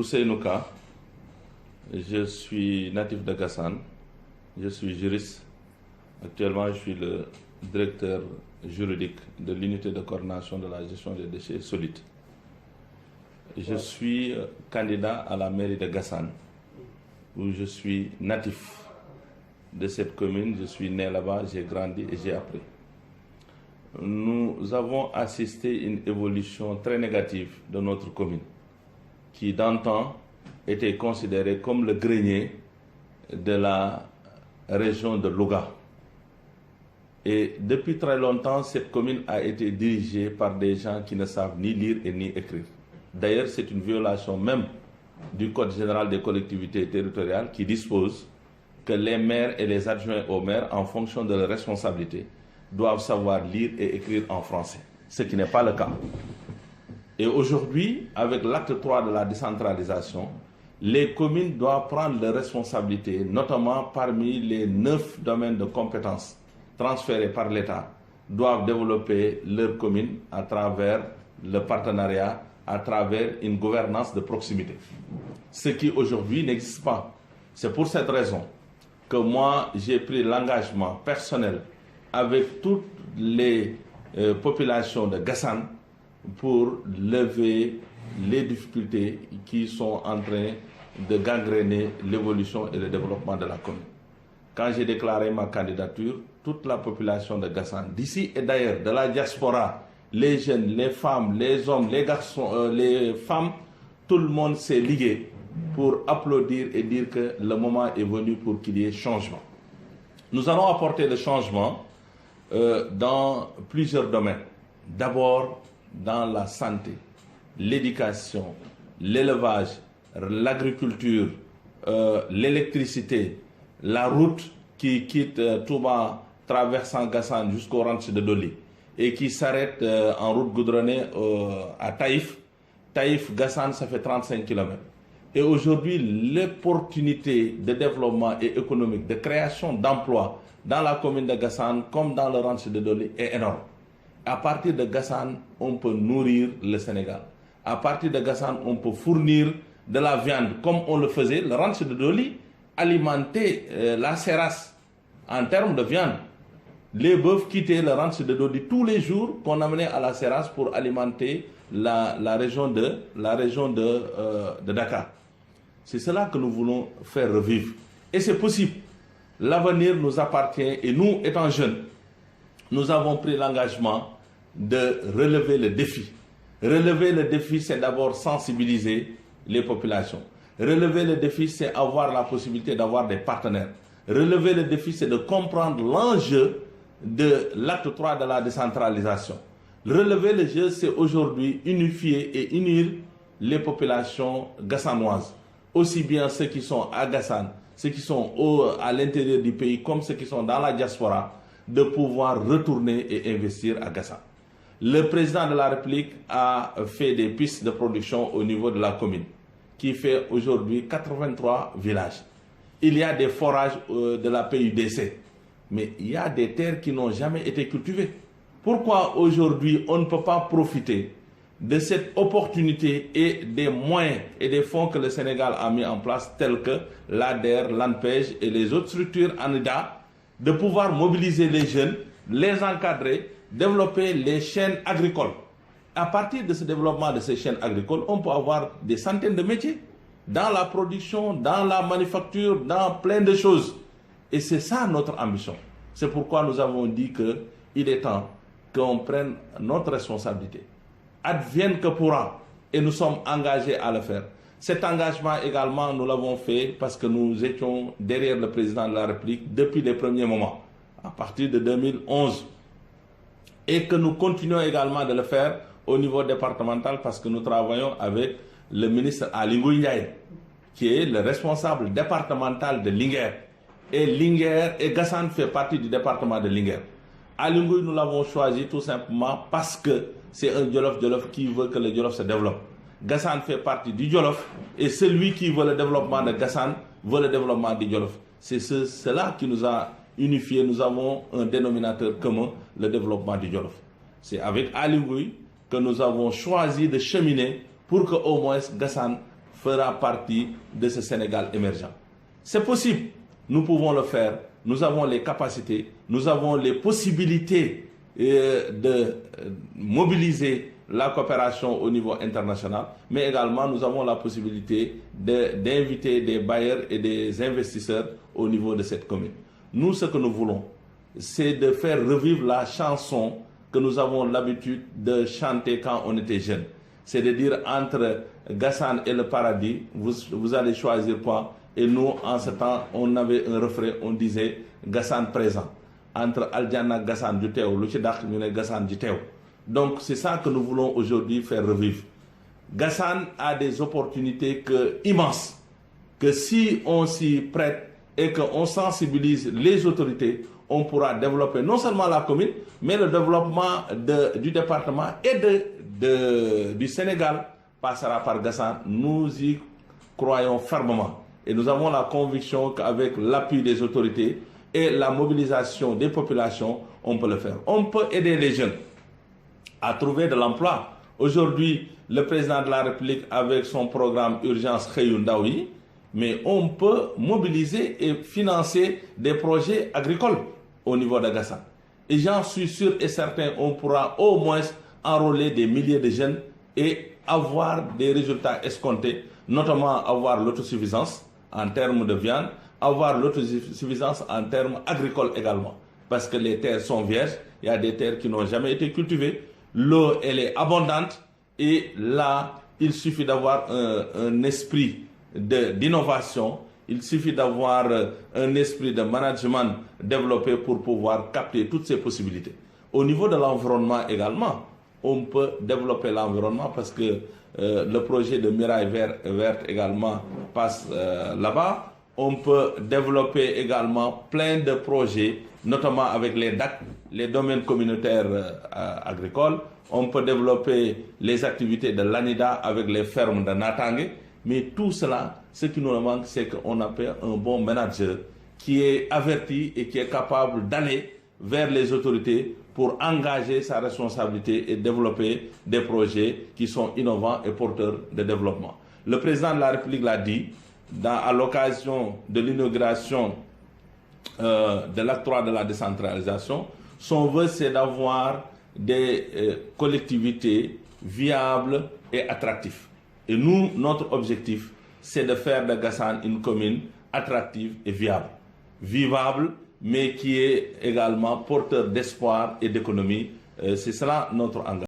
Ousseynou Ka, je suis natif de Gassane, je suis juriste. Actuellement, je suis le directeur juridique de l'unité de coordination de la gestion des déchets solides. Je suis candidat à la mairie de Gassane, où je suis natif de cette commune. Je suis né là-bas, j'ai grandi et j'ai appris. Nous avons assisté à une évolution très négative de notre commune, qui d'antan était considérée comme le grenier de la région de Louga. Et depuis très longtemps, cette commune a été dirigée par des gens qui ne savent ni lire et ni écrire. D'ailleurs, c'est une violation même du Code général des collectivités territoriales qui dispose que les maires et les adjoints aux maires, en fonction de leurs responsabilités, doivent savoir lire et écrire en français, ce qui n'est pas le cas. Et aujourd'hui, avec l'acte 3 de la décentralisation, les communes doivent prendre leurs responsabilités, notamment parmi les 9 domaines de compétences transférés par l'État, doivent développer leurs communes à travers le partenariat, à travers une gouvernance de proximité. Ce qui aujourd'hui n'existe pas. C'est pour cette raison que moi, j'ai pris l'engagement personnel avec toutes les populations de Gassane pour lever les difficultés qui sont en train de gangréner l'évolution et le développement de la commune. Quand j'ai déclaré ma candidature, toute la population de Gassane, d'ici et d'ailleurs, de la diaspora, les jeunes, les femmes, les hommes, les garçons, les femmes, tout le monde s'est ligué pour applaudir et dire que le moment est venu pour qu'il y ait changement. Nous allons apporter le changement dans plusieurs domaines. D'abord, dans la santé, l'éducation, l'élevage, l'agriculture, l'électricité, la route qui quitte Touba, traversant Gassane jusqu'au ranch de Doli et qui s'arrête en route goudronnée à Taïf. Taïf-Gassane, ça fait 35 km. Et aujourd'hui, l'opportunité de développement et économique, de création d'emplois dans la commune de Gassane comme dans le ranch de Doli est énorme. À partir de Gassane, on peut nourrir le Sénégal. À partir de Gassane, on peut fournir de la viande comme on le faisait. Le ranch de Doli alimentait la Seras en termes de viande. Les bœufs quittaient le ranch de Doli tous les jours qu'on amenait à la Seras pour alimenter la région de Dakar. C'est cela que nous voulons faire revivre. Et c'est possible. L'avenir nous appartient et nous, étant jeunes, nous avons pris l'engagement de relever le défi. Relever le défi, c'est d'abord sensibiliser les populations. Relever le défi, c'est avoir la possibilité d'avoir des partenaires. Relever le défi, c'est de comprendre l'enjeu de l'acte 3 de la décentralisation. Relever le jeu, c'est aujourd'hui unifier et unir les populations gassanoises, aussi bien ceux qui sont à Gassane, ceux qui sont à l'intérieur du pays, comme ceux qui sont dans la diaspora, de pouvoir retourner et investir à Gassane. Le président de la République a fait des pistes de production au niveau de la commune, qui fait aujourd'hui 83 villages. Il y a des forages de la PUDC, mais il y a des terres qui n'ont jamais été cultivées. Pourquoi aujourd'hui on ne peut pas profiter de cette opportunité et des moyens et des fonds que le Sénégal a mis en place, tels que l'ADER, l'ANPEJ et les autres structures ANIDA, de pouvoir mobiliser les jeunes, les encadrer, développer les chaînes agricoles. À partir de ce développement de ces chaînes agricoles, on peut avoir des centaines de métiers dans la production, dans la manufacture, dans plein de choses. Et c'est ça notre ambition. C'est pourquoi nous avons dit qu'il est temps qu'on prenne notre responsabilité. Advienne que pourra. Et nous sommes engagés à le faire. Cet engagement également, nous l'avons fait parce que nous étions derrière le président de la République depuis les premiers moments, à partir de 2011. Et que nous continuons également de le faire au niveau départemental parce que nous travaillons avec le ministre Ali Ngouille Ndiaye, qui est le responsable départemental de Linguère. Et Linguère et Gassane fait partie du département de Linguère. Ali Ngouille, nous l'avons choisi tout simplement parce que c'est un Djolof qui veut que le Djolof se développe. Gassane fait partie du Djolof et celui qui veut le développement de Gassane veut le développement du Djolof. C'est cela qui nous a unifiés. Nous avons un dénominateur commun, le développement du Djolof. C'est avec Ali Ngouille que nous avons choisi de cheminer pour que au moins Gassane fera partie de ce Sénégal émergent. C'est possible, nous pouvons le faire, nous avons les capacités, nous avons les possibilités de mobiliser la coopération au niveau international, mais également nous avons la possibilité d'inviter des bailleurs et des investisseurs au niveau de cette commune. Nous, ce que nous voulons, c'est de faire revivre la chanson que nous avons l'habitude de chanter quand on était jeune. C'est de dire entre Gassane et le paradis, vous allez choisir quoi? Et nous, en ce temps, on avait un refrain, on disait Gassane présent. Entre Aljana Gassane du Théo, Gassane du Théo. Donc c'est ça que nous voulons aujourd'hui faire revivre. Gassane a des opportunités immenses, que si on s'y prête et qu'on sensibilise les autorités, on pourra développer non seulement la commune, mais le développement du département et du Sénégal passera par Gassane. Nous y croyons fermement. Et nous avons la conviction qu'avec l'appui des autorités et la mobilisation des populations, on peut le faire. On peut aider les jeunes à trouver de l'emploi. Aujourd'hui, le président de la République, avec son programme Urgence Khayundaoui, mais on peut mobiliser et financer des projets agricoles au niveau de Gassane. Et j'en suis sûr et certain, on pourra au moins enrôler des milliers de jeunes et avoir des résultats escomptés, notamment avoir l'autosuffisance en termes de viande, avoir l'autosuffisance en termes agricoles également. Parce que les terres sont vierges, il y a des terres qui n'ont jamais été cultivées, l'eau elle est abondante et là, il suffit d'avoir un esprit d'innovation, il suffit d'avoir un esprit de management développé pour pouvoir capter toutes ces possibilités. Au niveau de l'environnement également, on peut développer l'environnement parce que le projet de Miraille Verte également passe là-bas. On peut développer également plein de projets, notamment avec les DAC, les domaines communautaires agricoles. On peut développer les activités de l'ANIDA avec les fermes de Natangé. Mais tout cela, ce qui nous manque, c'est qu'on appelle un bon manager qui est averti et qui est capable d'aller vers les autorités pour engager sa responsabilité et développer des projets qui sont innovants et porteurs de développement. Le président de la République l'a dit à l'occasion de l'inauguration de l'acte 3 de la décentralisation. Son vœu, c'est d'avoir des collectivités viables et attractives. Et nous, notre objectif, c'est de faire de Gassane une commune attractive et viable. Vivable, mais qui est également porteur d'espoir et d'économie. C'est cela notre engagement.